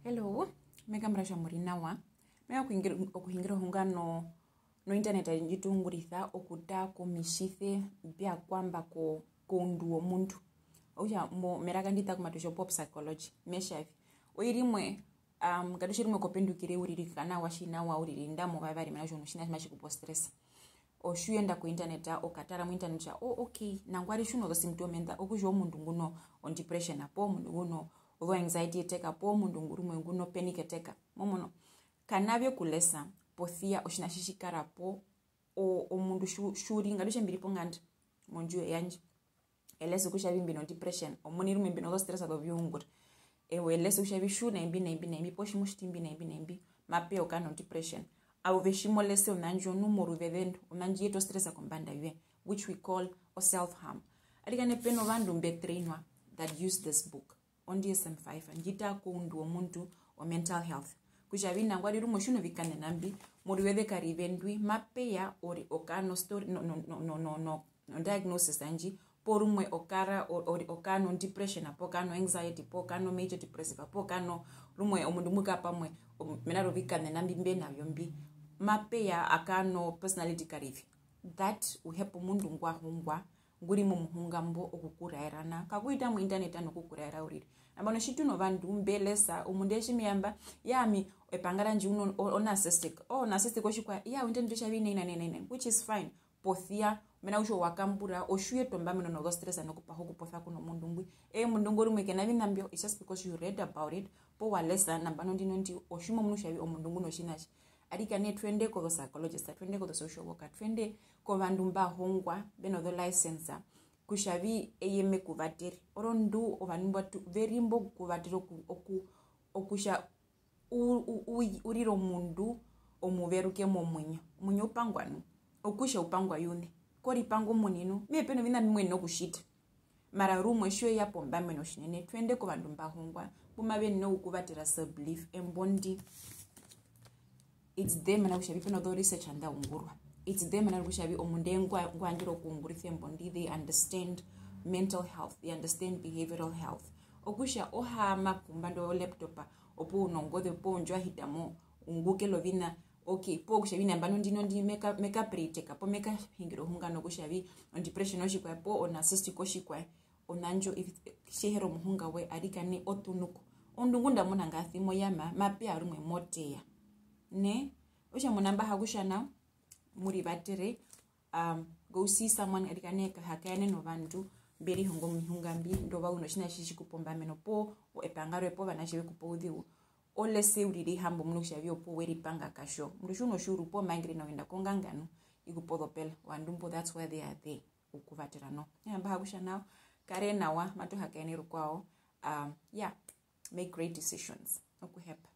Hello, mega mrasha murinawa. Mega okuhingira hungano no internet njitunguriza okuta ko mishithe bya kwamba ko nduo muntu. Oja mo meraga ndita kumatusho pop psychology. Meshavi. Oirimwe gadushirimo kopendukire uririkana washina wa uririnda mo babari manasho nushina mashi kupo stress. Oshuyenda ku internet okatara mu internet okay nangwari shuno the symptom enda okujo omuntu nguno on depression apo omuntu nguno over anxiety eteka po omuntu nguno panic eteka momono kanabyo kulesa pothia oshinashishikara po omuntu shuringa dushe mbiri ponganda monju yanje elese kushabi no depression omuniri mbi no stress ado byungura elese kushabi shuna imbi poshi mushtimbi imbi mape okano depression au veshimolese unanjo numero vedendo unanji to stress akombanda ywe which we call self harm alikane peno vandu mbetrainwa that use this book on DSM-5 njita ko ndu omuntu o mental health kushabina ngwali rumo shuno vikane nambi muri wede karivendwi mapeya ori okano story no diagnosis anji porumwe okara okano depression apokano anxiety pokano major depressive apokano rumwe omundu muka pamwe menaro vikane nambi mbena yombi mapeya akano personality karivi that uhepo mundu ngwa nguri mu muhungambo okukurairana kakuita mu internet anokukuraira uriri abano shituno vandu mbelesa umundeshi miyamba yami epangara nji uno narcissistic oshikwa ya internet shavine ina which is fine pothia mena usho wakambura oshuye tomba meno no stress anokupa hokupotha kuno mundu ngwi mundu ngori mweke na binambyo it's just because you read about it po walesa nambano ndi oshumo munu shavi omundu nguno shinashi arika ne twende ko psychologist twende ko social worker twende ko vandu mba hongwa beno the licensor kushavi eyeme kuvateri orondu ovanimba tu very mbo kuvatero okusha uriro mundu omuveruke munyo pangwanu okusha upangwa yune kori pango munino mepeno vina mimwe no kushita mara rumwe sho yapo mbameno shinene twende ko vandu mba hongwa bumabe no ukuvatera self belief embondi. It's them na kushabi peno do research anda ungurwa. It's them na kushabi omunde ngwanjiro kungurithi embondi. They understand mental health, they understand behavioral health. Okusha ohama kumbando laptopa opo unongode opo njwa hitamo unguke lovina okay po kushabi nambano ndi meka preteka po meka hingiro hungano kushabi on depression oshikwa po on narcissistic oshikwa onanjo if shehero muhunga we arikane otunuko ondungunda mona ngathi moyama mape arumwe moteya ne osha munamba hakushana muri batere go see someone arikaneka hakane no vandu mberi hongo mihungambi ndova uno shina shishi kupomba meno po epangaro epo vanashiwe kupodhi ole se uriri hambo muno shavyo po weri panga kasho mndu shuru po mangri no enda kongangano ikupodopela wandumbo that's where they are there ukuvatera no namba hakushana kare nawa matu hakane rukwao yeah make great decisions okuhepa.